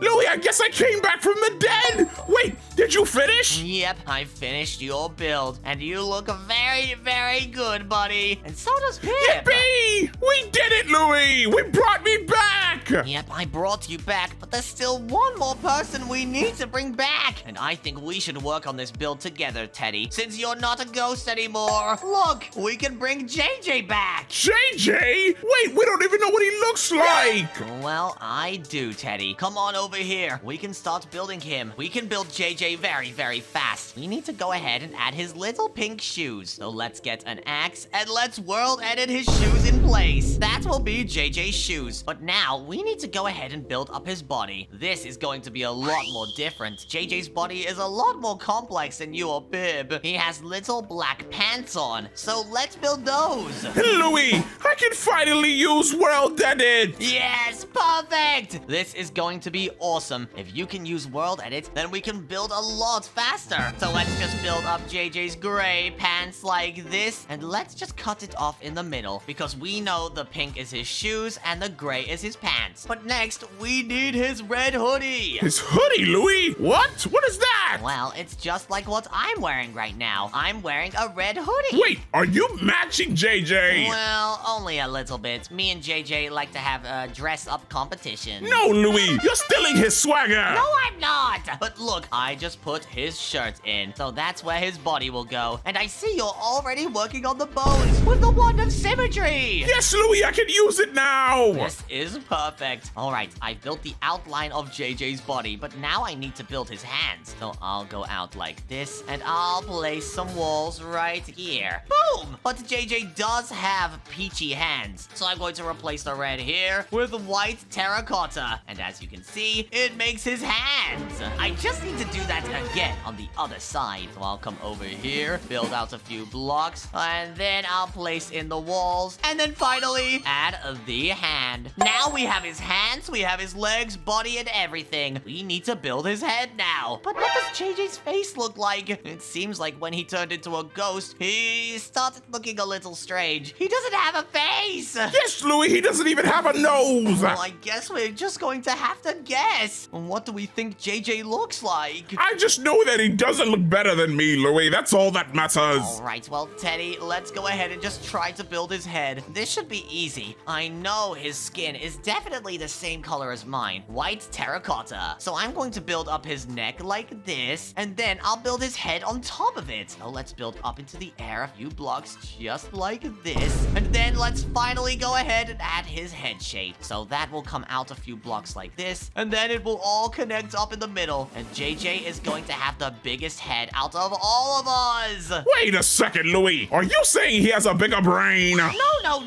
Louie, I guess I came back from the dead! Wait, did you finish? Yep, I finished your build, and you look very, very good, buddy. And so does Pip. Yippee! We did it, Louie! We brought me back! Yep, I brought you back, but there's still one more person we need to bring back. And I think we should work on this build together, Teddy, since you're not a ghost anymore. Look, we can bring JJ back. JJ? Wait, we don't even know what he looks like! Well, I do, Teddy. Come on over here. We can start building him. We can build JJ very, very fast. We need to go ahead and add his little pink shoes. So let's get an axe and let's world edit his shoes in place. That will be JJ's shoes. But now we need to go ahead and build up his body. This is going to be a lot more different. JJ's body is a lot more complex than you or Pip. He has little black pants on. So let's build those. Louie, I can finally use world edit! Yes, perfect! This is going to be awesome. If you can use world edit, then we can build a lot faster. So let's just build up JJ's gray pants like this, and let's just cut it off in the middle, because we know the pink is his shoes and the gray is his pants. pants. But next, we need his red hoodie. His hoodie, Louie? What? What is that? Well, it's just like what I'm wearing right now. I'm wearing a red hoodie. Wait, are you matching JJ? Well, only a little bit. Me and JJ like to have a dress-up competition. No, Louie, you're stealing his swagger. No, I'm not. But look, I just put his shirt in, so that's where his body will go. And I see you're already working on the bones with the wand of symmetry. Yes, Louie, I can use it now. This is perfect. All right, I built the outline of JJ's body, but now I need to build his hands. So I'll go out like this, and I'll place some walls right here. Boom! But JJ does have peachy hands, so I'm going to replace the red here with white terracotta. And as you can see, it makes his hands. I just need to do that again on the other side. So I'll come over here, build out a few blocks, and then I'll place in the walls, and then finally add the hand. Now we have his hands, we have his legs, body, and everything. We need to build his head now. But what does JJ's face look like? It seems like when he turned into a ghost, he started looking a little strange. He doesn't have a face. Yes, Louie, he doesn't even have a nose. Well, I guess we're just going to have to guess. What do we think JJ looks like? I just know that he doesn't look better than me, Louie. That's all that matters. All right, well, Teddy, let's go ahead and just try to build his head. This should be easy. I know his skin is definitely the same color as mine, white terracotta. So I'm going to build up his neck like this, and then I'll build his head on top of it. So let's build up into the air a few blocks just like this. And then let's finally go ahead and add his head shape. So that will come out a few blocks like this, and then it will all connect up in the middle. And JJ is going to have the biggest head out of all of us. Wait a second, Louie. Are you saying he has a bigger brain?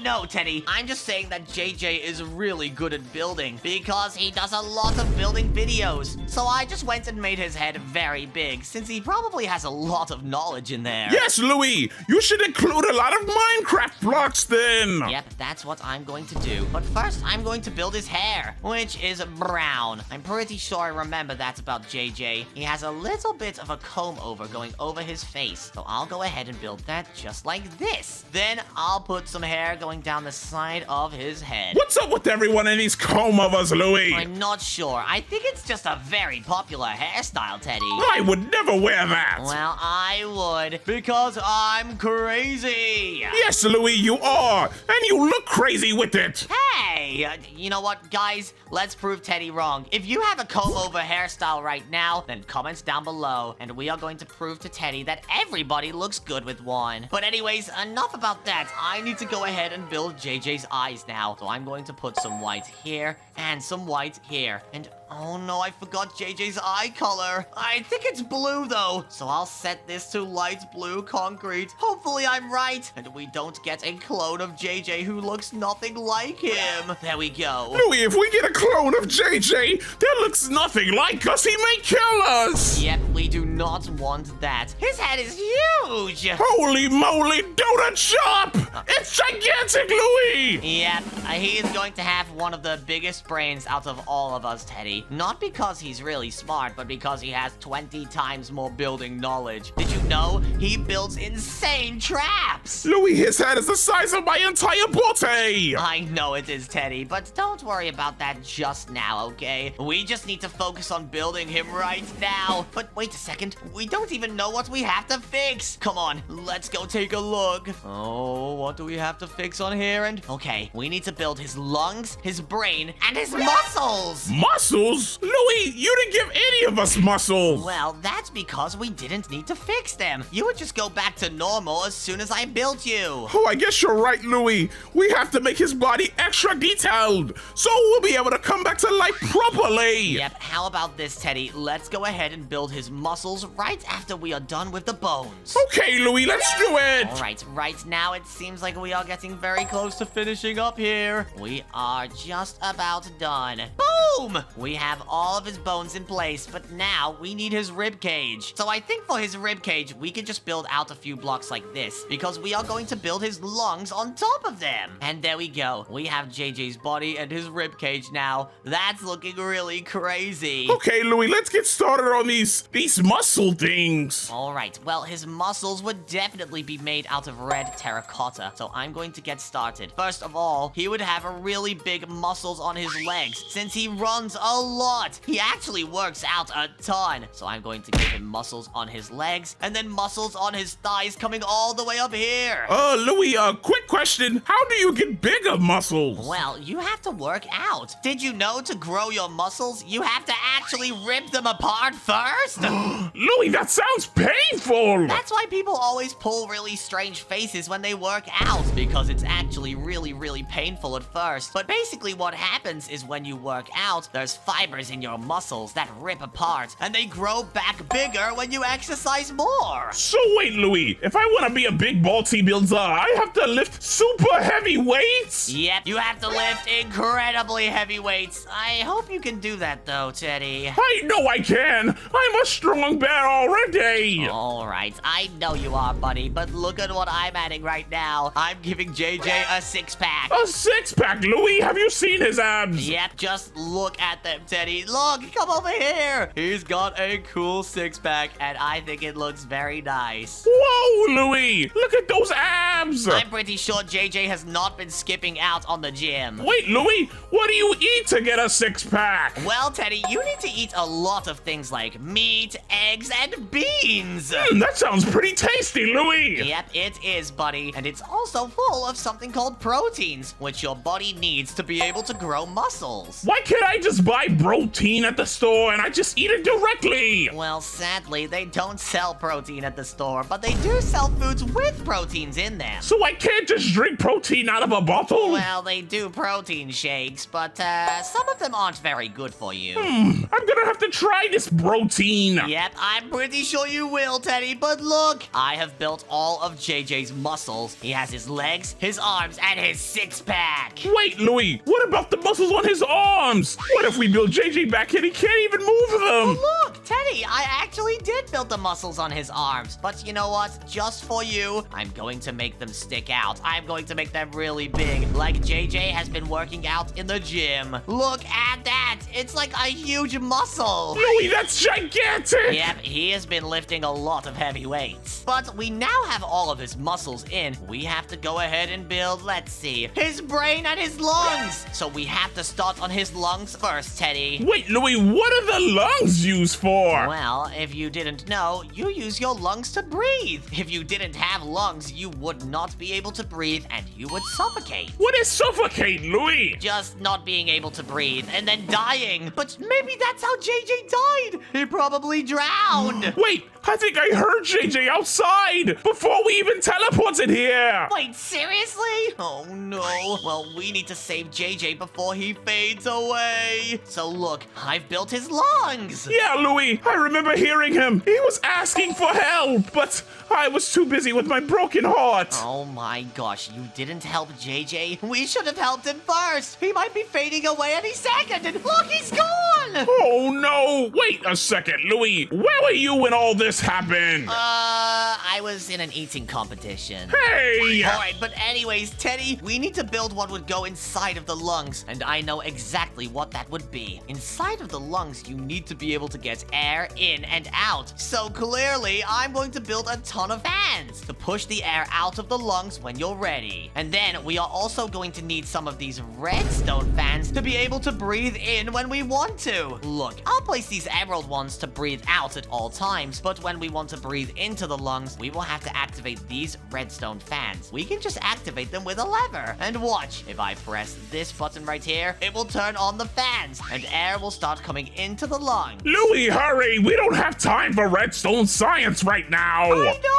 No, Teddy. I'm just saying that JJ is really good at building because he does a lot of building videos. So I just went and made his head very big since he probably has a lot of knowledge in there. Yes, Louie. You should include a lot of Minecraft blocks then. Yep, that's what I'm going to do. But first, I'm going to build his hair, which is brown. I'm pretty sure I remember that's about JJ. He has a little bit of a comb over going over his face. So I'll go ahead and build that just like this. Then I'll put some hair going down the side of his head. What's up with everyone in these comb-overs, Louie? I'm not sure. I think it's just a very popular hairstyle, Teddy. I would never wear that. Well, I would, because I'm crazy. Yes, Louie, you are. And you look crazy with it. Hey, you know what, guys? Let's prove Teddy wrong. If you have a comb-over hairstyle right now, then comment down below, and we are going to prove to Teddy that everybody looks good with one. But anyways, enough about that. I need to go ahead and build JJ's eyes now. So I'm going to put some white here and some white here. And oh no, I forgot JJ's eye color. I think it's blue though. So I'll set this to light blue concrete. Hopefully I'm right. And we don't get a clone of JJ who looks nothing like him. There we go. Louie, if we get a clone of JJ that looks nothing like us, he may kill us. Yep, we do not want that. His head is huge. Holy moly, donut shop! It's gigantic, Louie! Yep, he is going to have one of the biggest brains out of all of us, Teddy. Not because he's really smart, but because he has 20 times more building knowledge. Did you know he builds insane traps? Louie, his head is the size of my entire body! I know it is, Teddy, but don't worry about that just now, okay? We just need to focus on building him right now. But wait a second, we don't even know what we have to fix. Come on, let's go take a look. Oh, what do we have to fix on here? And okay, we need to build his lungs, his brain, and his muscles. Muscles? Louie, you didn't give any of us muscles! Well, that's because we didn't need to fix them. You would just go back to normal as soon as I built you. Oh, I guess you're right, Louie. We have to make his body extra detailed, so we'll be able to come back to life properly. Yep, how about this, Teddy? Let's go ahead and build his muscles right after we are done with the bones. Okay, Louie, let's do it. All right now it seems like we are getting very close to finishing up here. We are just about done. Boom! We have all of his bones in place, but now we need his rib cage. So I think for his rib cage, we can just build out a few blocks like this, because we are going to build his lungs on top of them. And there we go. We have JJ's JJ's body and his rib cage now. That's looking really crazy. Okay, Louie, let's get started on these muscle things. All right, well, his muscles would definitely be made out of red terracotta, so I'm going to get started. First of all, he would have a really big muscles on his legs since he runs a lot. He actually works out a ton, so I'm going to give him muscles on his legs and then muscles on his thighs coming all the way up here. Louie, quick question. How do you get bigger muscles? Well, you have to work out. Did you know to grow your muscles, you have to actually rip them apart first? Louie, that sounds painful. That's why people always pull really strange faces when they work out, because it's actually really, really painful at first. But basically what happens is when you work out, there's fibers in your muscles that rip apart, and they grow back bigger when you exercise more. So wait, Louie, if I want to be a big ballsy builder, I have to lift super heavy weights? Yep, you have to lift incredibly heavy weights. I hope you can do that though, Teddy. I know I can. I'm a strong bear already. All right, I know you are, buddy, but look at what I'm adding right now. I'm giving JJ a six-pack. A six-pack, Louie? Have you seen his abs? Yep, just look at them, Teddy. Look, come over here. He's got a cool six-pack, and I think it looks very nice. Whoa, Louie! Look at those abs! I'm pretty sure JJ has not been skipping out on the gym. Wait, Louie, what do you eat to get a six-pack? Well, Teddy, you need to eat a lot of things like meat, eggs, and beans. That sounds pretty tasty, Louie. Yep, it is, buddy. And it's also full of something called proteins, which your body needs to be able to grow muscles. Why can't I just buy protein at the store and I just eat it directly? Well, sadly, they don't sell protein at the store, but they do sell foods with proteins in them. So I can't just drink protein out of a bottle? Well, they do protein shakes, but some of them aren't very good for you. I'm gonna have to try this protein. Yep, I'm pretty sure you will, Teddy, but look, I have built all of JJ's muscles. He has his legs, his arms, and his six-pack. Wait, Louie, what about the muscles on his arms? What if we build JJ back and he can't even move them? Look, Teddy, I actually did build the muscles on his arms, but you know what? Just for you, I'm going to make them stick out. I'm going to make them really big, like JJ has been working out in the gym. Look at that. It's like a huge muscle. Louie, that's gigantic. Yep, he has been lifting a lot of heavy weights. But we now have all of his muscles in. We have to go ahead and build, let's see, his brain and his lungs. So we have to start on his lungs first, Teddy. Wait, Louie, what are the lungs used for? Well, if you didn't know, you use your lungs to breathe. If you didn't have lungs, you would not be able to breathe and you would suffocate. What is suffocate, Louie? Just not being able to breathe and then dying. But maybe that's how JJ died. He probably drowned. Wait, I think I heard JJ outside before we even teleported here. Wait, seriously? Oh no. Well, we need to save JJ before he fades away. So look, I've built his lungs. Yeah, Louie, I remember hearing him. He was asking for help, but I was too busy with my broken heart. Oh my gosh, you didn't help JJ? We should have helped him first. He might be fading away any second, and look, he's gone. Oh no, wait a second, Louie. Where were you when all this happened? I was in an eating competition. Hey! Alright, but anyways, Teddy, we need to build what would go inside of the lungs, and I know exactly what that would be. Inside of the lungs, you need to be able to get air in and out. So clearly, I'm going to build a ton of fans to push the air out of the lungs when you're ready. And then we are also going to need some of these redstone fans to be able to breathe in when we want to. Look, I'll place these emerald ones to breathe out at all times, but when we want to breathe into the lungs, we will have to activate these redstone fans. We can just activate them with a lever. And watch, if I press this button right here, it will turn on the fans, and air will start coming into the lungs. Louie, hurry! We don't have time for redstone science right now! I know!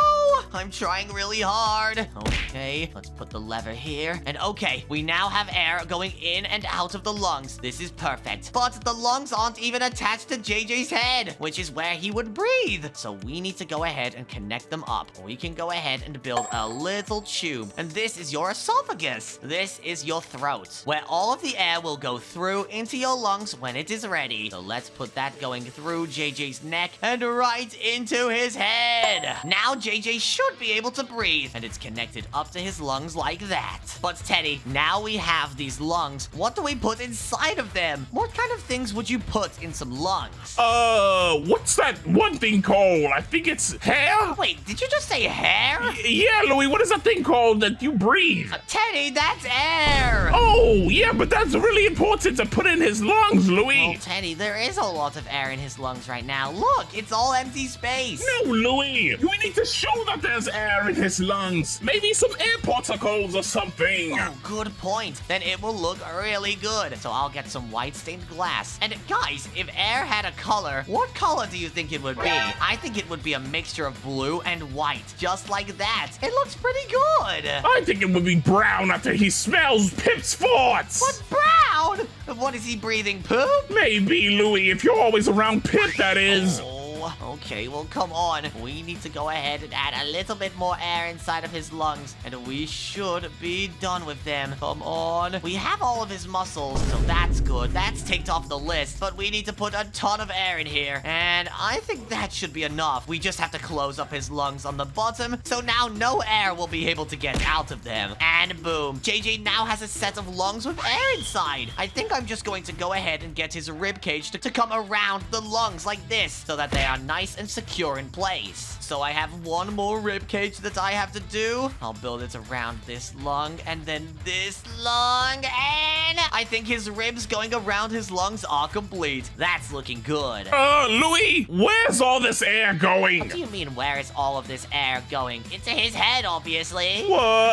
I'm trying really hard. Okay, let's put the lever here. And okay, we now have air going in and out of the lungs. This is perfect. But the lungs aren't even attached to JJ's head, which is where he would breathe. So we need to go ahead and connect them up. We can go ahead and build a little tube. And this is your esophagus. This is your throat, where all of the air will go through into your lungs when it is ready. So let's put that going through JJ's neck and right into his head. Now JJ should should be able to breathe, and it's connected up to his lungs like that. But Teddy, now we have these lungs. What do we put inside of them? What kind of things would you put in some lungs? What's that one thing called? I think it's hair? Wait, did you just say hair? Yeah, Louie, what is that thing called that you breathe? Teddy, that's air! Oh, yeah, but that's really important to put in his lungs, Louie. Well, Teddy, there is a lot of air in his lungs right now. Look, it's all empty space. No, Louie, we need to show that there's air in his lungs. Maybe some air particles or something. Oh, good point. Then it will look really good. So I'll get some white stained glass. And guys, if air had a color, what color do you think it would be? I think it would be a mixture of blue and white, just like that. It looks pretty good. I think it would be brown after he smells Pip's farts. What, brown? What, is he breathing poop? Maybe, Louie, if you're always around Pip, that is. Okay, well, come on. We need to go ahead and add a little bit more air inside of his lungs, and we should be done with them. Come on. We have all of his muscles, so that's good. That's ticked off the list, but we need to put a ton of air in here, and I think that should be enough. We just have to close up his lungs on the bottom, so now no air will be able to get out of them. And boom. JJ now has a set of lungs with air inside. I think I'm just going to go ahead and get his rib cage to come around the lungs like this, so that they are nice and secure in place. So I have one more rib cage that I have to do. I'll build it around this lung and then this lung, and I think his ribs going around his lungs are complete. That's looking good. Louie, where's all this air going? What do you mean, where is all of this air going? Into his head, obviously.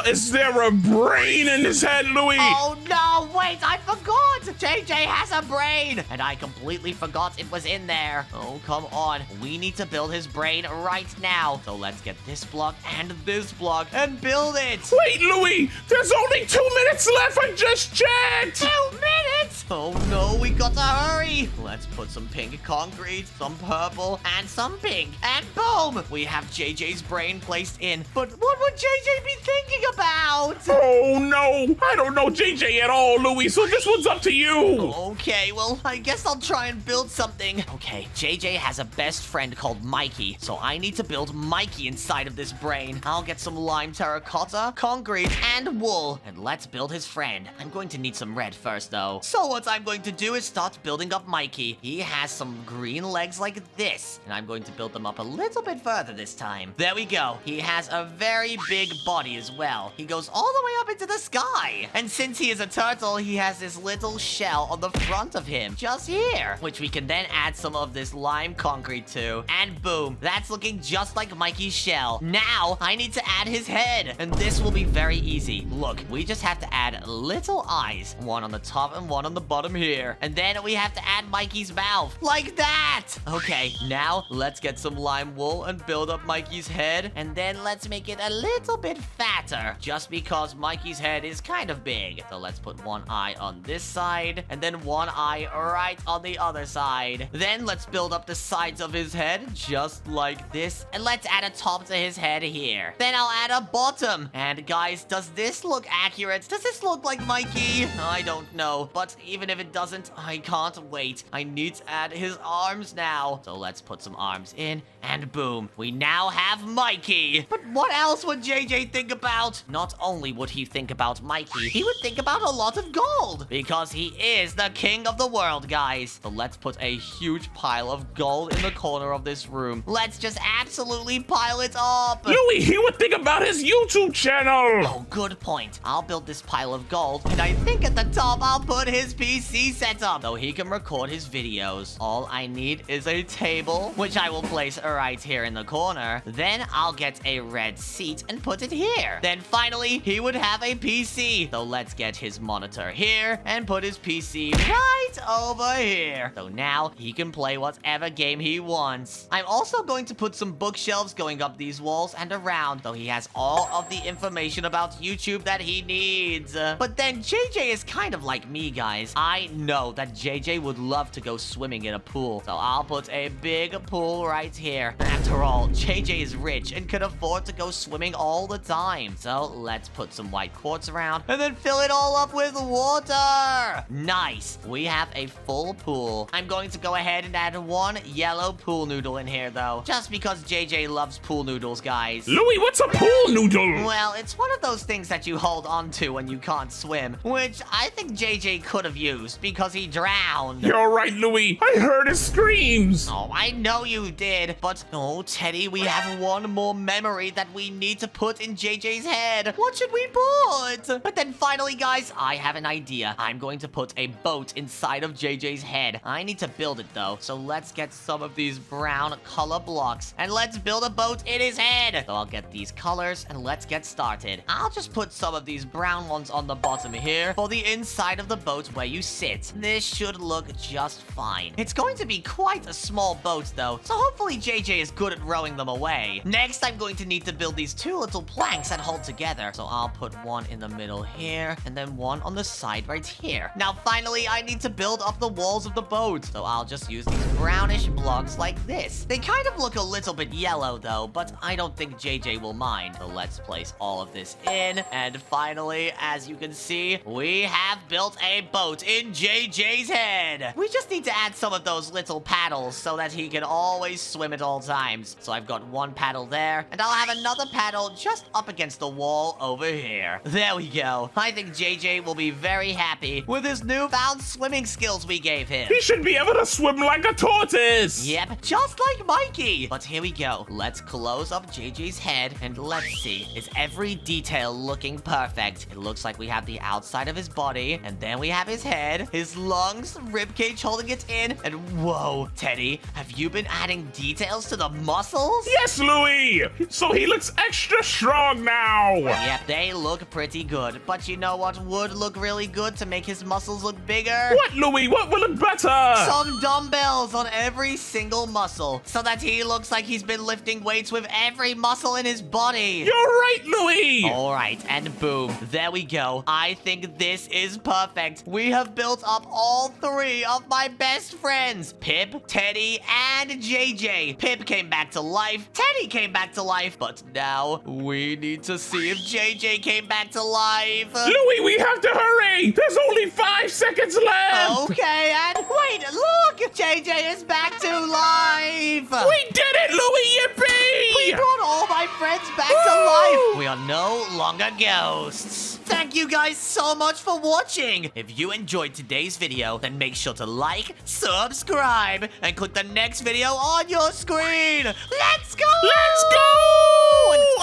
Is there a brain in his head, Louie? Oh no, wait, I forgot! JJ has a brain! And I completely forgot it was in there. Oh, come on. We need to build his brain right now. So let's get this block and this block and build it. Wait, Louie, there's only 2 minutes left. I just checked. 2 minutes? Oh no, we got to hurry. Let's put some pink concrete, some purple, and some pink. And boom, we have JJ's brain placed in. But what would JJ be thinking about? Oh no, I don't know JJ at all, Louie, so this one's up to you. Okay, well, I guess I'll try and build something. Okay, JJ has a best friend called Mikey, so I need to build Mikey inside of this brain. I'll get some lime terracotta, concrete, and wool, and let's build his friend. I'm going to need some red first, though. So what I'm going to do is start building up Mikey. He has some green legs like this, and I'm going to build them up a little bit further this time. There we go. He has a very big body as well. He goes all the way up into the sky. And since he is a turtle, he has this little shell on the front of him, just here, which we can then add some of this lime concrete to. And boom, that's looking just like Mikey's shell. Now, I need to add his head, and this will be very easy. Look, we just have to add little eyes, one on the top and one on the bottom here. And then we have to add Mikey's mouth, like that. Okay, now let's get some lime wool and build up Mikey's head, and then let's make it a little bit fatter, just because Mikey's head is kind of big. So let's put one eye on this side, and then one eye right on the other side. Then let's build up the sides of his head, just like this, and let's add a top to his head here. Then I'll add a bottom. And guys, does this look accurate? Does this look like Mikey? I don't know, but even if it doesn't, I can't wait. I need to add his arms now. So let's put some arms in, and boom, we now have Mikey. But what else would JJ think about? Not only would he think about Mikey, he would think about a lot of gold, because he is the king of the world, guys. So let's put a huge pile of gold in the corner of this room. Let's just absolutely pile it up. Louie, he would think about his YouTube channel. Oh, good point. I'll build this pile of gold, and I think at the top I'll put his PC setup, so he can record his videos. All I need is a table, which I will place right here in the corner. Then I'll get a red seat and put it here. Then finally, he would have a PC. So let's get his monitor here and put his PC right over here. So now he can play whatever game he wants. I'm also going to put some bookshelves going up these walls and around, so he has all of the information about YouTube that he needs. But then JJ is kind of like me, guys. I know know that JJ would love to go swimming in a pool. So I'll put a big pool right here. After all, JJ is rich and can afford to go swimming all the time. So let's put some white quartz around and then fill it all up with water. Nice. We have a full pool. I'm going to go ahead and add one yellow pool noodle in here, though. Just because JJ loves pool noodles, guys. Louie, what's a pool noodle? Well, it's one of those things that you hold onto when you can't swim, which I think JJ could have used because he drowned. You're right, Louie. I heard his screams. Oh, I know you did, but oh, Teddy, we have one more memory that we need to put in JJ's head. What should we put? But then finally, guys, I have an idea. I'm going to put a boat inside of JJ's head. I need to build it, though, so let's get some of these brown color blocks, and let's build a boat in his head. So I'll get these colors, and let's get started. I'll just put some of these brown ones on the bottom here for the inside of the boat where you sit. This should look just fine. It's going to be quite a small boat, though, so hopefully JJ is good at rowing them away. Next, I'm going to need to build these two little planks that hold together. So I'll put one in the middle here, and then one on the side right here. Now, finally, I need to build up the walls of the boat. So I'll just use these brownish blocks like this. They kind of look a little bit yellow, though, but I don't think JJ will mind. So let's place all of this in. And finally, as you can see, we have built a boat in JJ's head. We just need to add some of those little paddles so that he can always swim at all times. So I've got one paddle there, and I'll have another paddle just up against the wall over here. There we go. I think JJ will be very happy with his newfound swimming skills we gave him. He should be able to swim like a tortoise. Yep, just like Mikey. But here we go. Let's close up JJ's head, and let's see. Is every detail looking perfect? It looks like we have the outside of his body, and then we have his head, his lungs, ribcage holding it in, and whoa, Teddy, have you been adding details to the muscles? Yes, Louie. So he looks extra strong now. Yep, they look pretty good. But you know what would look really good to make his muscles look bigger? What, Louie? What will look better? Some dumbbells on every single muscle, so that he looks like he's been lifting weights with every muscle in his body. You're right, Louie. All right, and boom, there we go. I think this is perfect. We have built up all three of my best friends, Pip, Teddy, and JJ. Pip came back to life, Teddy came back to life, but now we need to see if JJ came back to life. Louie, we have to hurry. There's only 5 seconds left. Okay, and wait, look, JJ is back to life. We did it, Louie. Yippee! We brought all my friends back to life. We are no longer ghosts. Thank you guys so much for watching. If you enjoyed today's video, then make sure to like, subscribe, and click the next video on your screen. Let's go! Let's go!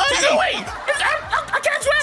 Teddy. Wait! I can't swim!